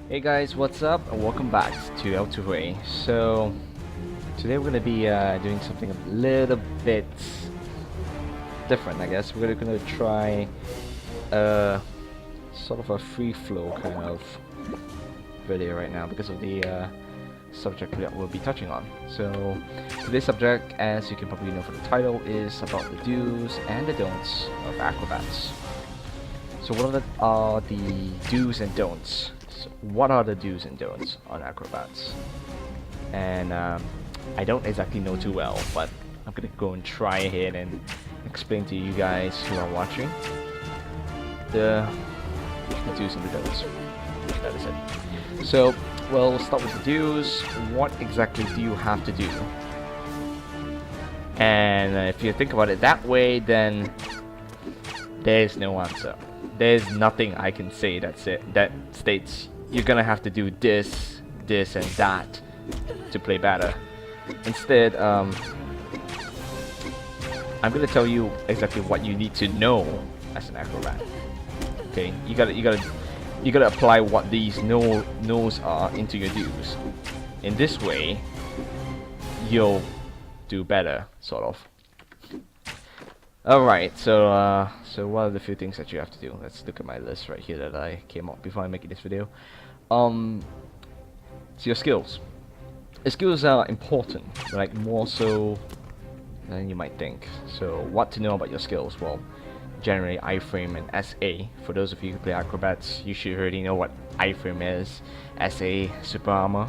Hey guys, what's up and welcome back to L2A. So today we're going to be doing something a little bit different, I guess. We're going to try sort of a free flow kind of video right now because of the subject that we'll be touching on. So today's subject, as you can probably know from the title, is about the do's and the don'ts of Acrobats. So what are the do's and don'ts? What are the do's and don'ts on Acrobats? And I don't exactly know too well, but I'm gonna go and try ahead and explain to you guys who are watching the do's and the don'ts. That is it. So, well, we'll start with the do's. What exactly do you have to do? And if you think about it that way, then there's no answer. There's nothing I can say that states you're gonna have to do this, this, and that to play better. Instead, I'm gonna tell you exactly what you need to know as an acrobat. Okay, you gotta apply what these no's are into your do's. In this way, you'll do better, sort of. Alright, so what are the few things that you have to do? Let's look at my list right here that I came up before I make this video. So your skills. The skills are important, like more so than you might think. So what to know about your skills? Well, generally iframe and SA. For those of you who play Acrobats, you should already know what iframe is. SA, super armor.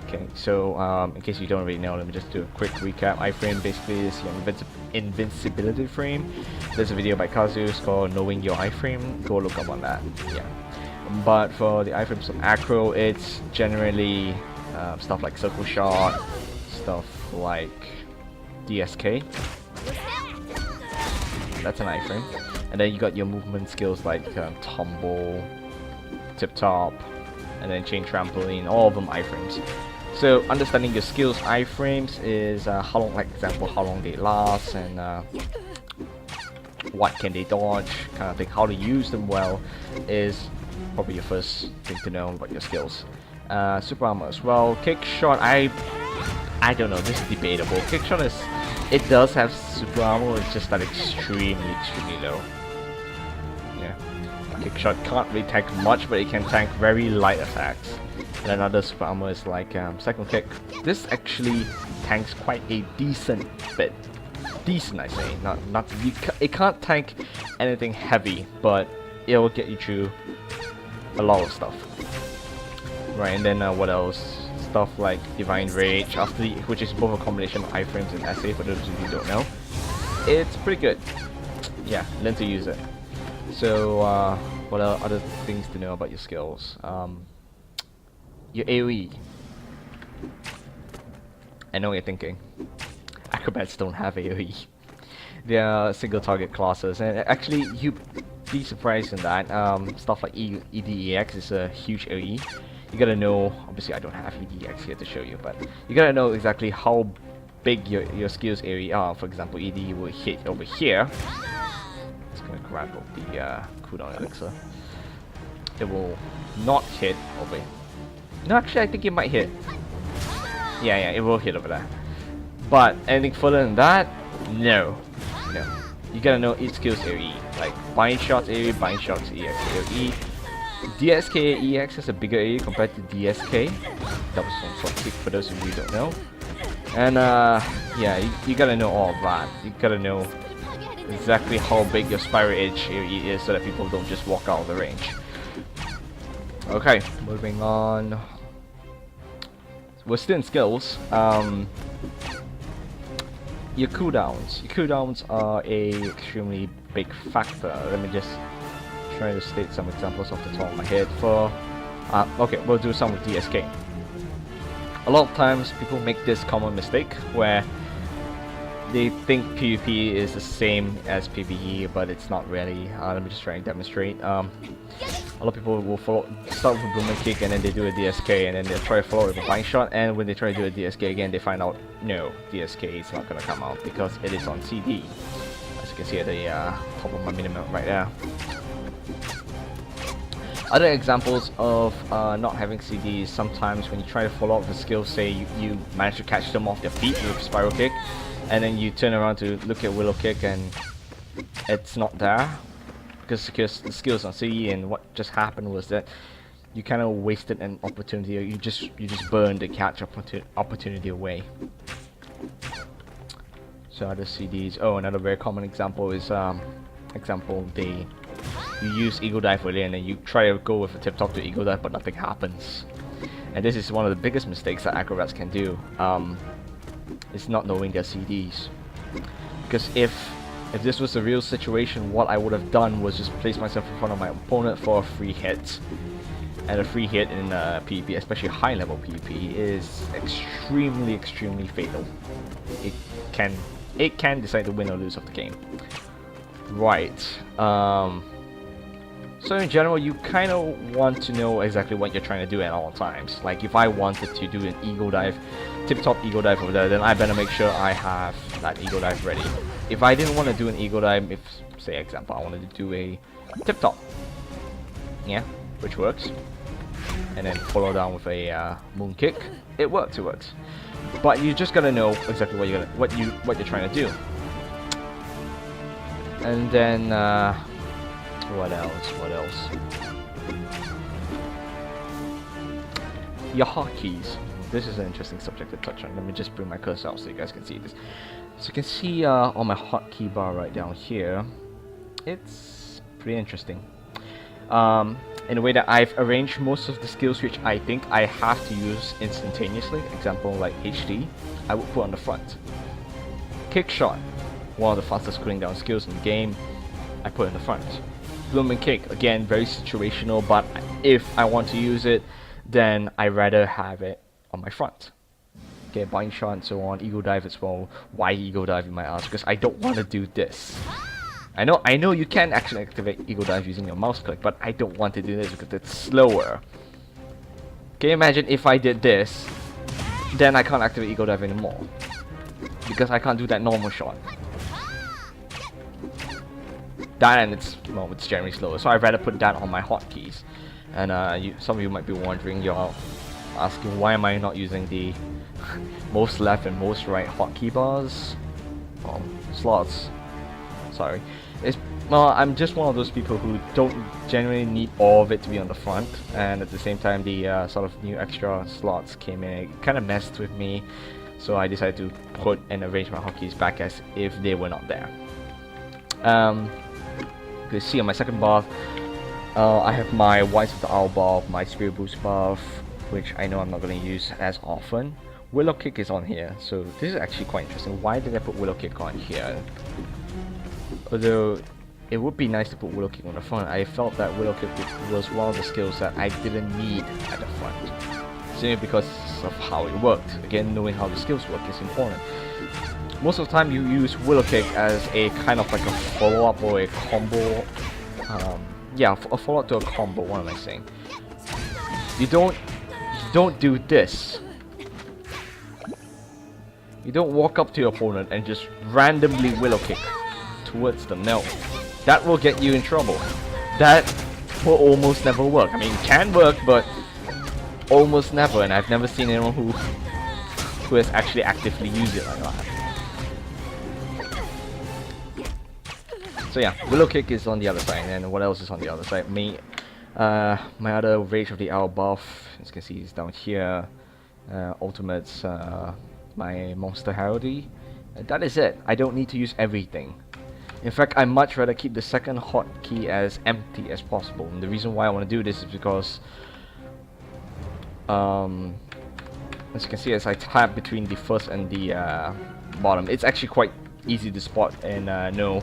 Okay, so in case you don't already know, let me just do a quick recap. Iframe basically is your invincibility frame. There's a video by Kazu's called Knowing Your Iframe. Go look up on that. Yeah. But for the iframes of Acro, it's generally stuff like circle shot, stuff like DSK. That's an iframe. And then you got your movement skills like tumble, tip top, and then chain trampoline. All of them iframes. So understanding your skills iframes is how long, like example, how long they last and what can they dodge, kind of thing. How to use them well is probably your first thing to know about your skills. Super armor as well. Kick shot, I don't know. This is debatable. Kick shot is, it does have super armor. It's just that extremely low. Yeah. Kick shot can't really tank much, but it can tank very light attacks. And another super armor is like second kick. This actually tanks quite a decent bit. Decent, I say. It can't tank anything heavy, but it will get you through a lot of stuff. Right, and then what else? Stuff like Divine Rage, which is both a combination of iframes and SA. For those of you who don't know, it's pretty good. Yeah, learn to use it. So, what are other things to know about your skills? Your AoE. I know what you're thinking. Acrobats don't have AoE. They are single target classes, and actually you'd be surprised in that. Stuff like EDEX is a huge AoE. You gotta know, obviously I don't have EDEX here to show you, but you gotta know exactly how big your skills AoE are. For example, ED will hit over here. It's gonna grab the cooldown elixir. It will not hit over here. No, actually I think it might hit. Yeah, it will hit over there. But anything further than that, no. You gotta know each skill's AoE. Like bind shots AoE, bind shots EX AoE. DSK EX is a bigger AoE compared to DSK. That was some sort of kick for those of you who don't know. And yeah, you gotta know all of that. You gotta know exactly how big your Spiral Edge AoE is so that people don't just walk out of the range. Okay, moving on. We're still in skills. Your cooldowns. Your cooldowns are a extremely big factor. Let me just try to state some examples off the top of my head. For okay, we'll do some with DSK. A lot of times people make this common mistake where they think PvP is the same as PvE, but it's not really. Let me just try and demonstrate. A lot of people will start with a Boomerang Kick and then they do a DSK and then they try to follow it with a Bind Shot, and when they try to do a DSK again they find out no, DSK is not going to come out because it is on CD. As you can see at the top of my minimap right there. Other examples of not having CDs, sometimes when you try to follow up the skill, say you manage to catch them off their feet with Spiral Kick, and then you turn around to look at Willow Kick and it's not there because the skill's on CD, and what just happened was that you kind of wasted an opportunity, or you just burned the catch opportunity away. So other CDs. Oh, another very common example is you use Eagle Dive earlier and then you try to go with a tip top to Eagle Dive, but nothing happens. And this is one of the biggest mistakes that acrobats can do. Is not knowing their CDs. Because if this was a real situation, what I would have done was just place myself in front of my opponent for a free hit. And a free hit in PvP, especially high level PvP, is extremely fatal. It can decide the win or lose of the game. Right. So in general, you kind of want to know exactly what you're trying to do at all times. Like if I wanted to do an Eagle Dive, tip-top Eagle Dive over there, then I better make sure I have that Eagle Dive ready. If I didn't want to do an Eagle Dive, if, say example, I wanted to do a tip-top, yeah, which works, and then follow down with a moon kick, it works. But you just gotta know exactly what you're trying to do. And then what else? Your hotkeys. This is an interesting subject to touch on. Let me just bring my cursor out so you guys can see this. So you can see on my hotkey bar right down here, it's pretty interesting. In a way that I've arranged most of the skills which I think I have to use instantaneously. Example like HD, I would put on the front. Kick shot, one of the fastest cooling down skills in the game, I put in the front. Blooming kick, again very situational, but if I want to use it, then I rather have it on my front. Okay, bind shot and so on, Eagle Dive as well. Why Eagle Dive, you might ask? Because I don't want to do this. I know you can actually activate Eagle Dive using your mouse click, but I don't want to do this because it's slower. Can you imagine if I did this, then I can't activate Eagle Dive anymore because I can't do that normal shot. That, and it's generally slower, so I'd rather put that on my hotkeys. And some of you might be wondering, you're asking, why am I not using the most left and most right hotkey bars? Slots. Sorry. I'm just one of those people who don't generally need all of it to be on the front, and at the same time the sort of new extra slots came in. It kind of messed with me, so I decided to put and arrange my hotkeys back as if they were not there. You can see on my second buff, I have my Whites of the Owl buff, my Spirit Boost buff, which I know I'm not going to use as often. Willow Kick is on here, so this is actually quite interesting. Why did I put Willow Kick on here? Although it would be nice to put Willow Kick on the front, I felt that Willow Kick was one of the skills that I didn't need at the front, simply because of how it worked. Again, knowing how the skills work is important. Most of the time you use Willow Kick as a kind of like a follow-up or a combo. Yeah, a follow-up to a combo, what am I saying? You don't do this. You don't walk up to your opponent and just randomly Willow Kick towards them. No, that will get you in trouble. That will almost never work. I mean, it can work, but almost never, and I've never seen anyone who has actually actively used it like that. So yeah, Willow Kick is on the other side, and what else is on the other side? My other Rage of the Owl buff, as you can see, is down here. Ultimates, my Monster Heraldry. That is it. I don't need to use everything. In fact, I much rather keep the second hotkey as empty as possible. And the reason why I want to do this is because, as you can see, as I tap between the first and the bottom, it's actually quite easy to spot and know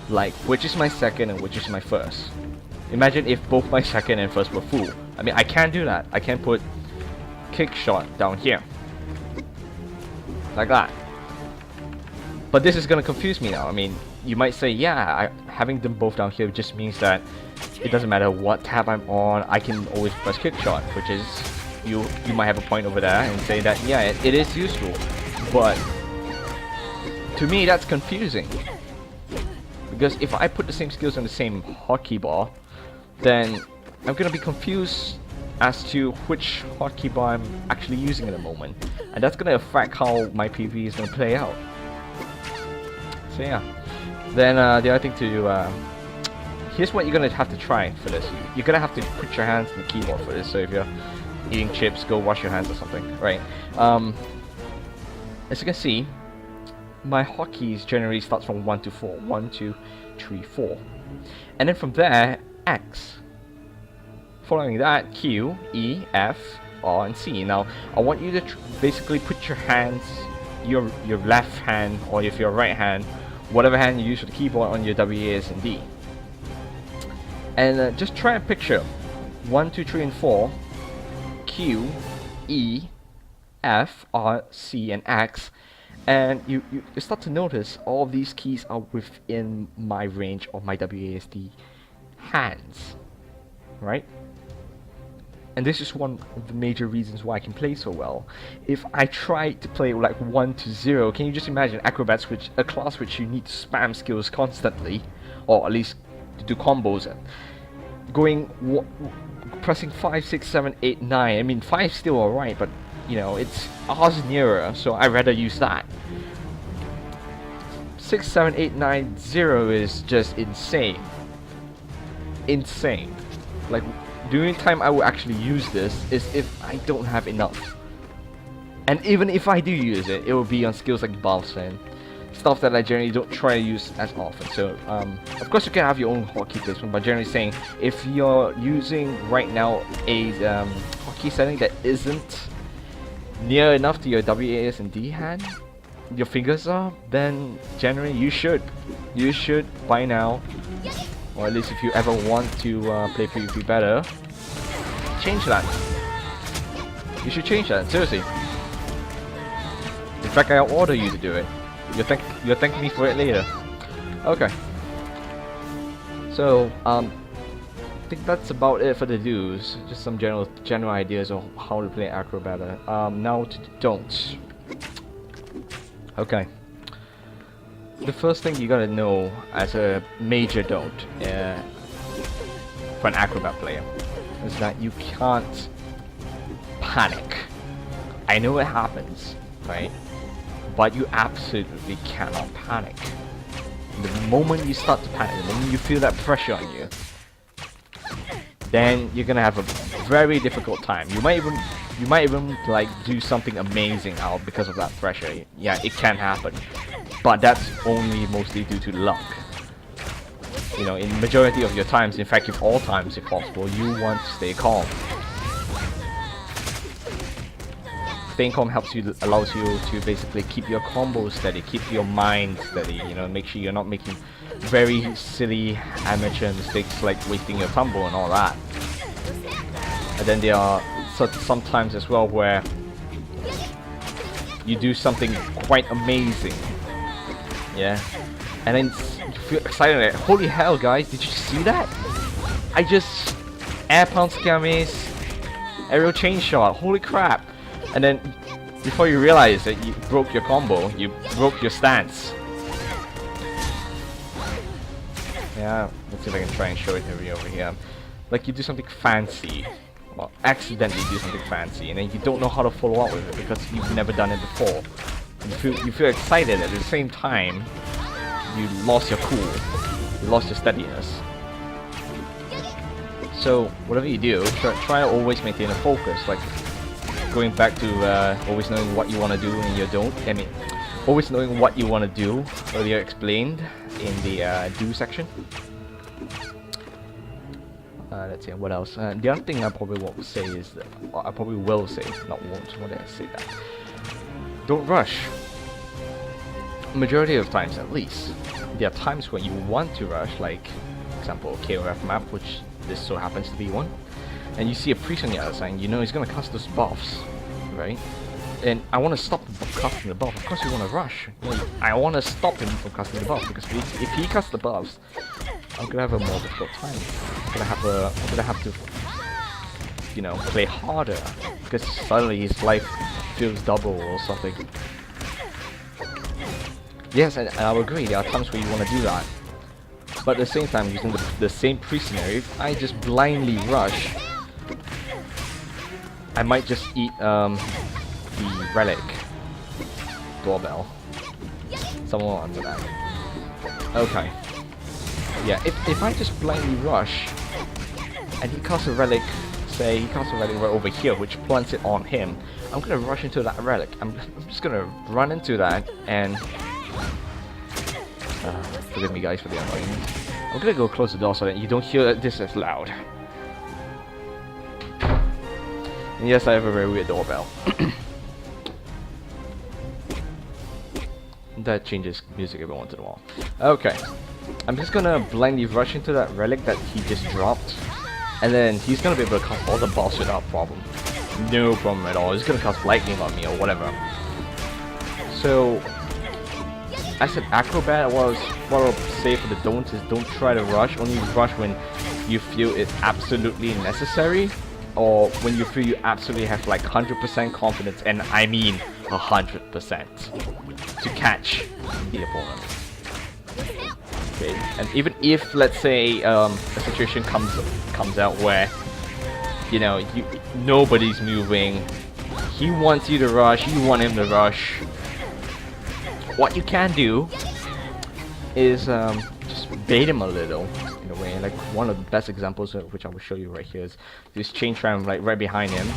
like which is my second and which is my first. Imagine if both my second and first were full. I mean, I can't do that. I can't put kick shot down here like that. But this is gonna confuse me now. I mean, you might say, yeah, having them both down here just means that it doesn't matter what tab I'm on, I can always press kick shot, which is, you might have a point over there and say that, yeah, it is useful. But to me, that's confusing. Because if I put the same skills on the same hotkey bar, then I'm gonna be confused as to which hotkey bar I'm actually using at the moment, and that's gonna affect how my PvE is gonna play out. So yeah, then the other thing to do, here's what you're gonna have to try for this. You're gonna have to put your hands on the keyboard for this. So if you're eating chips, go wash your hands or something, right? As you can see, my hotkeys generally starts from 1 to 4. 1, 2, 3, 4. And then from there, X. Following that, Q, E, F, R, and C. Now, I want you to basically put your hands, your left hand, or if your right hand, whatever hand you use for the keyboard, on your W, A, S, and D. And just try and picture 1, 2, 3, and 4, Q, E, F, R, C, and X. And you start to notice all of these keys are within my range of my WASD hands, right? And this is one of the major reasons why I can play so well. If I try to play like 1 to 0, can you just imagine Acrobat, which a class which you need to spam skills constantly, or at least to do combos, going pressing 5, 6, 7, 8, 9. I mean 5's still alright, but you know, it's R's nearer, so I'd rather use that. 6, 7, 8, 9, 0 is just insane. Insane. Like, the only time I will actually use this is if I don't have enough. And even if I do use it, it will be on skills like buffs and stuff that I generally don't try to use as often. So, of course you can have your own hotkey placement, but generally saying, if you're using right now a hotkey setting that isn't near enough to your W, A, S, and D hand, your fingers are, then generally you should by now, or at least if you ever want to play PvP better, change that. You should change that, seriously. In fact, I'll order you to do it. You'll thank me for it later. Okay. So, I think that's about it for the do's. Just some general ideas of how to play Acrobat. Now to the don'ts. Okay. The first thing you gotta know as a major don't for an Acrobat player is that you can't panic. I know it happens, right? But you absolutely cannot panic. The moment you start to panic, the moment you feel that pressure on you, then you're gonna have a very difficult time. You might even like do something amazing out because of that pressure. Yeah, it can happen, but that's only mostly due to luck. You know, in majority of your times, in fact, if all times if possible, you want to stay calm. Staying calm allows you to basically keep your combos steady, keep your mind steady. You know, make sure you're not making very silly amateur mistakes like wasting your tumble and all that. And then there are some times as well where you do something quite amazing, yeah, and then you feel excited like, holy hell guys, did you see that? I just air pound scammies, aerial chain shot, holy crap. And then before you realize that you broke your combo, you broke your stance. Yeah, let's see if I can try and show it over here. Like you do something fancy, or accidentally do something fancy, and then you don't know how to follow up with it because you've never done it before. You feel excited, at the same time you lost your cool, you lost your steadiness. So whatever you do, try to always maintain a focus. Like going back to always knowing what you want to do and you don't. I mean, always knowing what you want to do, earlier explained in the do section. Let's see, what else? The other thing I probably won't say is that, or I probably will say, not won't, why did I say that? Don't rush. Majority of times at least. There are times when you want to rush, like, for example, KOF map, which this so happens to be one. And you see a priest on the other side, you know he's gonna cast those buffs, right? And I want to stop him from casting the buff. Of course you want to rush. You know, I want to stop him from casting the buff, because if he casts the buffs, I'm gonna have a more difficult time. I'm gonna have to, you know, play harder, because suddenly his life feels double or something. Yes, and I will agree, there are times where you want to do that. But at the same time, using the same pre-scenario, if I just blindly rush, I might just eat the relic doorbell. Someone will answer that. Okay. Yeah, if I just blindly rush, and he casts a relic, say he casts a relic right over here, which plants it on him, I'm gonna rush into that relic. I'm just gonna run into that, and forgive me guys for the annoyance. I'm gonna go close the door so that you don't hear this as loud. And yes, I have a very weird doorbell. That changes music every once in a while. Okay. I'm just gonna blindly rush into that relic that he just dropped. And then he's gonna be able to cast all the balls without problem. No problem at all. He's gonna cast lightning on me or whatever. So, as an Acrobat, what I'll say for the don'ts is don't try to rush. Only rush when you feel it's absolutely necessary, or when you feel you absolutely have like 100% confidence, and I mean 100%, to catch the opponent. Okay, and even if, let's say, a situation comes out where, you know, nobody's moving, he wants you to rush, you want him to rush, what you can do is just bait him a little, in a way. Like, one of the best examples, which I will show you right here, is this chain tram like right behind him.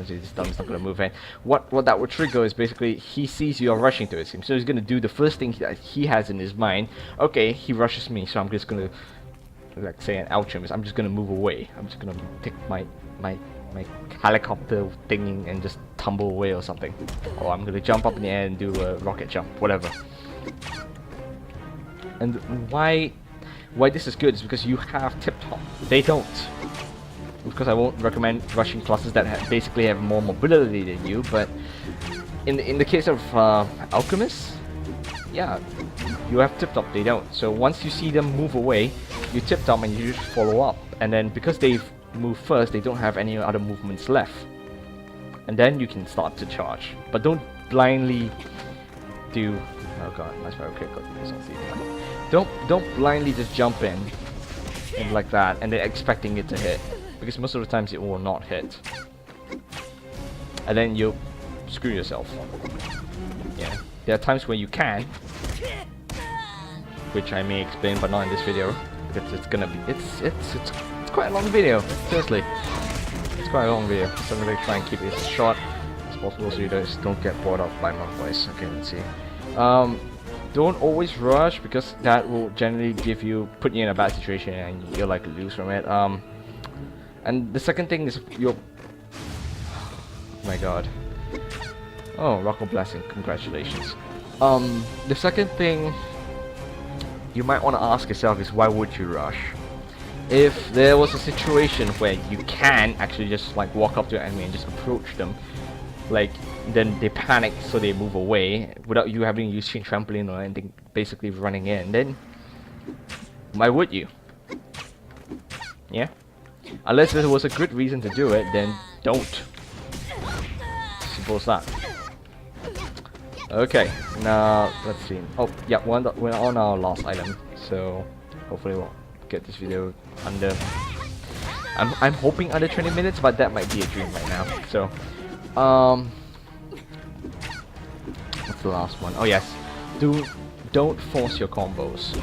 This dumb's not gonna move in. What that would trigger is basically he sees you are rushing to him, so he's gonna do the first thing that he has in his mind. Okay, he rushes me, so I'm just gonna, like, say an outram is I'm just gonna move away. I'm just gonna take my helicopter thingy and just tumble away or something. Or I'm gonna jump up in the air and do a rocket jump, whatever. And why this is good is because you have tip top. They don't. Because I won't recommend rushing classes that basically have more mobility than you, but in the case of alchemists, yeah, you have tip top, they don't. So once you see them move away, you tip top and you just follow up. And then because they've moved first, they don't have any other movements left. And then you can start to charge. But don't blindly do... Oh god, that's very quick. Don't blindly just jump in and like that and then expecting it to hit. Because most of the times it will not hit. And then you'll screw yourself. Yeah. There are times where you can, which I may explain, but not in this video. Because it's gonna be it's quite a long video, seriously. It's quite a long video. So I'm gonna try and keep it as short as possible so you guys don't get bored of by my voice. Okay, let's see. Don't always rush, because that will generally put you in a bad situation and you'll like lose from it. And the second thing is your... Oh my god. Oh, Rocco Blessing, congratulations. The second thing you might want to ask yourself is, why would you rush? If there was a situation where you can actually just like walk up to an enemy and just approach them, like, then they panic so they move away without you having to use chain trampoline or anything, basically running in, then why would you? Yeah? Unless there was a good reason to do it, then don't. Simple as that. Okay, now let's see. Oh yeah, we're on our last item, so hopefully we'll get this video under... I'm hoping under 20 minutes, but that might be a dream right now. So, what's the last one? Oh yes, don't force your combos.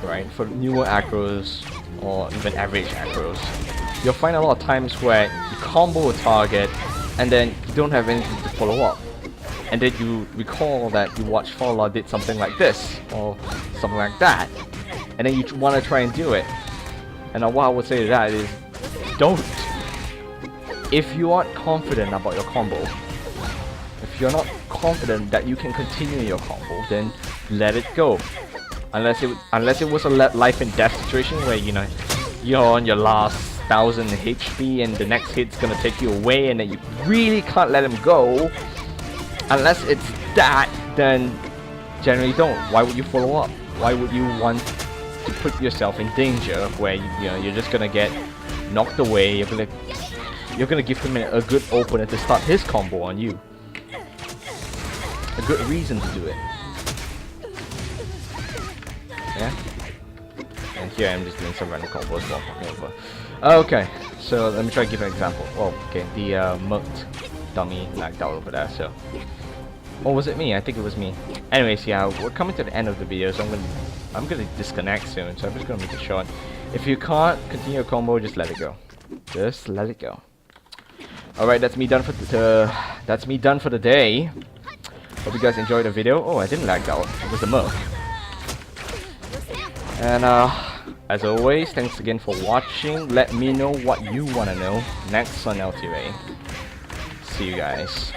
Right, for newer acros or even average acros, you'll find a lot of times where you combo a target and then you don't have anything to follow up, and then you recall that you watched Fallout did something like this or something like that, and then you want to try and do it. And what I would say to that is, don't. If you aren't confident about your combo, if you're not confident that you can continue your combo, then let it go. Unless it was a life and death situation where, you know, you're on your last 1000 HP and the next hit's gonna take you away and then you really can't let him go. Unless it's that, then generally don't. Why would you follow up? Why would you want to put yourself in danger where you know you're just gonna get knocked away? You're gonna give him a good opener to start his combo on you. A good reason to do it. Yeah? And here I'm just doing some random combos while talking over. Okay, so let me try to give an example. Oh, okay, the murked dummy lagged out over there, so... Or was it me? I think it was me. Anyways, yeah, we're coming to the end of the video, so I'm gonna disconnect soon, so I'm just gonna make it short. If you can't continue your combo, just let it go. Just let it go. Alright, that's me done for the day. Hope you guys enjoyed the video. Oh, I didn't lag out. It was the murk. And as always, thanks again for watching. Let me know what you wanna know next on L2A. See you guys.